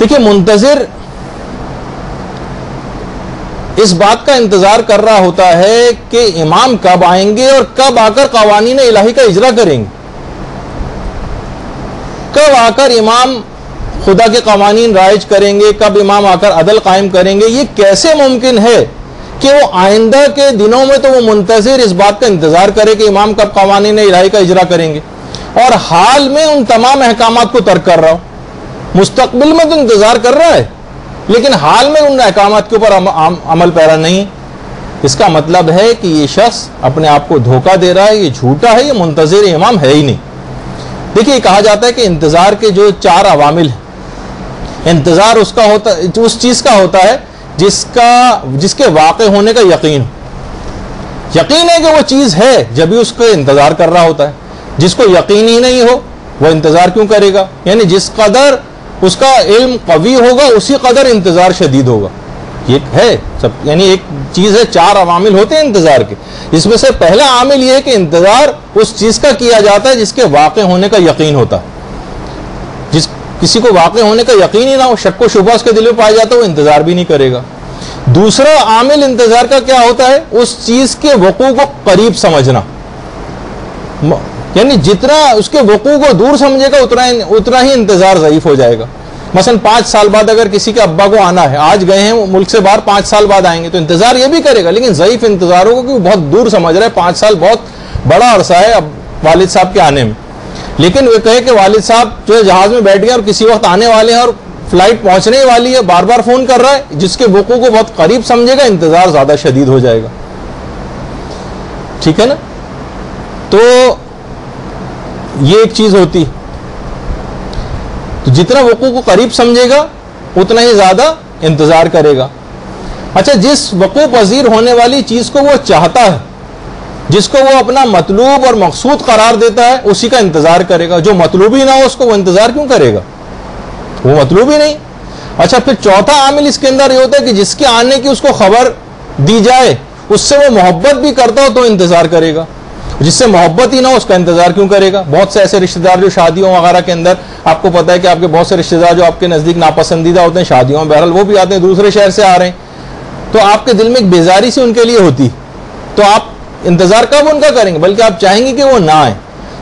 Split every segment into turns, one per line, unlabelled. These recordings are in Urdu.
دیکھیے منتظر اس بات کا انتظار کر رہا ہوتا ہے کہ امام کب آئیں گے اور کب آ کر قوانین الہی کا اجرا کریں گے، کب آ کر امام خدا کے قوانین رائج کریں گے، کب امام آ کر عدل قائم کریں گے۔ یہ کیسے ممکن ہے کہ وہ آئندہ کے دنوں میں تو وہ منتظر اس بات کا انتظار کرے کہ امام کب قوانین الہی کا اجرا کریں گے، اور حال میں ان تمام احکامات کو ترک کر رہا ہو۔ مستقبل میں تو انتظار کر رہا ہے لیکن حال میں ان احکامات کے اوپر عمل پیرا نہیں۔ اس کا مطلب ہے کہ یہ شخص اپنے آپ کو دھوکہ دے رہا ہے، یہ جھوٹا ہے، یہ منتظر امام ہے ہی نہیں۔ دیکھیے کہا جاتا ہے کہ انتظار کے جو 4 عوامل ہیں، انتظار اس کا ہوتا اس چیز کا ہوتا ہے جس کے واقع ہونے کا یقین ہے کہ وہ چیز ہے، جبھی اس کو انتظار کر رہا ہوتا ہے۔ جس کو یقین ہی نہیں ہو وہ انتظار کیوں کرے گا؟ یعنی جس قدر اس کا علم قوی ہوگا اسی قدر انتظار شدید ہوگا۔ یہ ہے سب، یعنی ایک چیز ہے، 4 عوامل ہوتے ہیں انتظار کے، اس میں سے پہلا عامل یہ ہے کہ انتظار اس چیز کا کیا جاتا ہے جس کے واقع ہونے کا یقین ہوتا ہے۔ کسی کو واقع ہونے کا یقین ہی نہ ہو، شک و شبہ اس کے دل میں پایا جاتا ہے، وہ انتظار بھی نہیں کرے گا۔ دوسرا عامل انتظار کا کیا ہوتا ہے؟ اس چیز کے وقوع کو قریب سمجھنا، یعنی جتنا اس کے وقوع کو دور سمجھے گا اتنا ہی انتظار ضعیف ہو جائے گا۔ مثلا 5 سال بعد اگر کسی کے ابا کو آنا ہے، آج گئے ہیں ملک سے باہر، 5 سال بعد آئیں گے، تو انتظار یہ بھی کرے گا لیکن ضعیف انتظار ہوگا کہ وہ بہت دور سمجھ رہا ہے، 5 سال بہت بڑا عرصہ ہے اب والد صاحب کے آنے میں۔ لیکن وہ کہے کہ والد صاحب جو ہے جہاز میں بیٹھ گئے اور کسی وقت آنے والے ہیں اور فلائٹ پہنچنے والی ہے، بار بار فون کر رہا ہے، جس کے وقوع کو بہت قریب سمجھے گا انتظار زیادہ شدید ہو جائے گا۔ ٹھیک ہے نا؟ تو یہ ایک چیز ہوتی، تو جتنا وقوع کو قریب سمجھے گا اتنا ہی زیادہ انتظار کرے گا۔ اچھا، جس وقوع پذیر ہونے والی چیز کو وہ چاہتا ہے، جس کو وہ اپنا مطلوب اور مقصود قرار دیتا ہے، اسی کا انتظار کرے گا۔ جو مطلوب ہی نہ ہو اس کو وہ انتظار کیوں کرے گا؟ وہ مطلوب ہی نہیں۔ اچھا، پھر چوتھا عامل اس کے اندر یہ ہوتا ہے کہ جس کے آنے کی اس کو خبر دی جائے، اس سے وہ محبت بھی کرتا ہو تو انتظار کرے گا۔ جس سے محبت ہی نہ ہو اس کا انتظار کیوں کرے گا؟ بہت سے ایسے رشتہ دار جو شادیوں وغیرہ کے اندر، آپ کو پتا ہے کہ آپ کے بہت سے رشتہ دار جو آپ کے نزدیک ناپسندیدہ ہوتے ہیں شادیوں میں، بہرحال وہ بھی آتے ہیں، دوسرے شہر سے آ رہے ہیں، تو آپ کے دل میں ایک بیزاری سی ان کے لیے ہوتی، تو آپ انتظار کب ان کا کریں گے؟ بلکہ آپ چاہیں گے کہ وہ نہ آئیں۔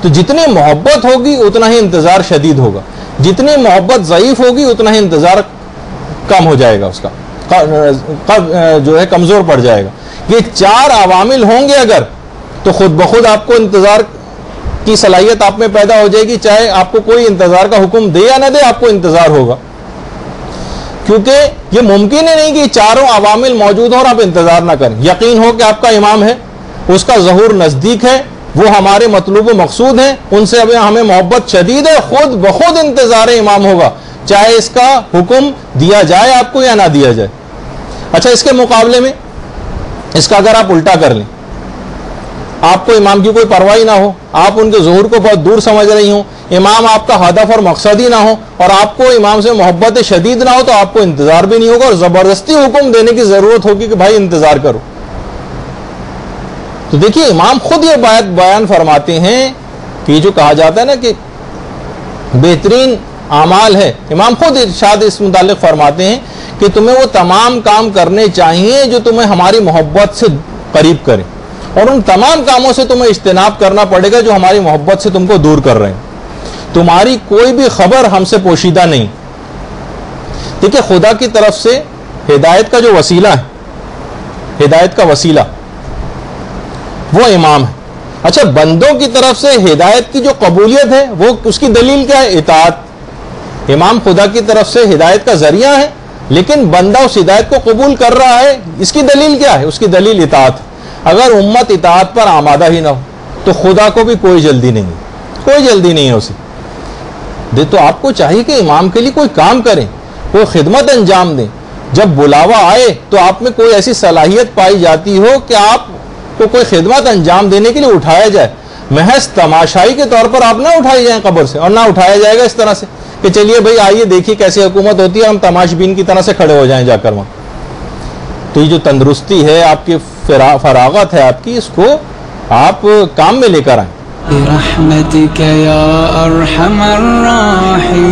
تو جتنی محبت ہوگی اتنا ہی انتظار شدید ہوگا، جتنی محبت ضعیف ہوگی اتنا ہی انتظار کم ہو جائے گا، اس کا جو ہے کمزور پڑ جائے گا۔ یہ 4 عوامل ہوں گے اگر، تو خود بخود آپ کو انتظار کی صلاحیت آپ میں پیدا ہو جائے گی، چاہے آپ کو کوئی انتظار کا حکم دے یا نہ دے، آپ کو انتظار ہوگا، کیونکہ یہ ممکن ہی نہیں کہ 4 عوامل موجود ہوں اور آپ انتظار نہ کریں۔ یقین ہو کہ آپ کا امام ہے، اس کا ظہور نزدیک ہے، وہ ہمارے مطلوب و مقصود ہیں، ان سے ہمیں محبت شدید ہے، خود بخود انتظار امام ہوگا، چاہے اس کا حکم دیا جائے آپ کو یا نہ دیا جائے۔ اچھا، اس کے مقابلے میں اس کا اگر آپ الٹا کر لیں، آپ کو امام کی کوئی پرواہ نہ ہو، آپ ان کے ظہور کو بہت دور سمجھ رہی ہوں، امام آپ کا ہدف اور مقصد ہی نہ ہو، اور آپ کو امام سے محبت شدید نہ ہو، تو آپ کو انتظار بھی نہیں ہوگا اور زبردستی حکم دینے کی ضرورت ہوگی کہ بھائی انتظار کرو۔ تو دیکھیے امام خود یہ بات بیان فرماتے ہیں کہ یہ جو کہا جاتا ہے نا کہ بہترین اعمال ہے، امام خود ارشاد اس متعلق فرماتے ہیں کہ تمہیں وہ تمام کام کرنے چاہیے جو تمہیں ہماری محبت سے قریب کریں، اور ان تمام کاموں سے تمہیں اجتناب کرنا پڑے گا جو ہماری محبت سے تم کو دور کر رہے ہیں۔ تمہاری کوئی بھی خبر ہم سے پوشیدہ نہیں۔ دیکھیے خدا کی طرف سے ہدایت کا جو وسیلہ ہے، ہدایت کا وسیلہ وہ امام ہے۔ اچھا، بندوں کی طرف سے ہدایت کی جو قبولیت ہے وہ اس کی دلیل کیا ہے؟ اطاعت۔ امام خدا کی طرف سے ہدایت کا ذریعہ ہے لیکن بندہ اس ہدایت کو قبول کر رہا ہے، اس کی دلیل کیا ہے؟ اس کی دلیل اطاعت۔ اگر امت اطاعت پر آمادہ ہی نہ ہو تو خدا کو بھی کوئی جلدی نہیں ہے، کوئی جلدی نہیں ہے اسے۔ تو آپ کو چاہیے کہ امام کے لیے کوئی کام کریں، کوئی خدمت انجام دیں۔ جب بلاوا آئے تو آپ میں کوئی ایسی صلاحیت پائی جاتی ہو کہ آپ کو کوئی خدمت انجام دینے کے لیے اٹھایا جائے، محض تماشائی کے طور پر آپ نہ اٹھائی جائیں قبر سے، اور نہ اٹھایا جائے گا اس طرح سے کہ چلیے بھائی آئیے دیکھیے کیسی حکومت ہوتی ہے، ہم تماش بین کی طرح سے کھڑے ہو جائیں جا کر وہاں۔ تو یہ جو تندرستی ہے، آپ کی فراغت ہے آپ کی، اس کو آپ کام میں لے کر آئیں۔
برحمتك يا أرحم الراحمين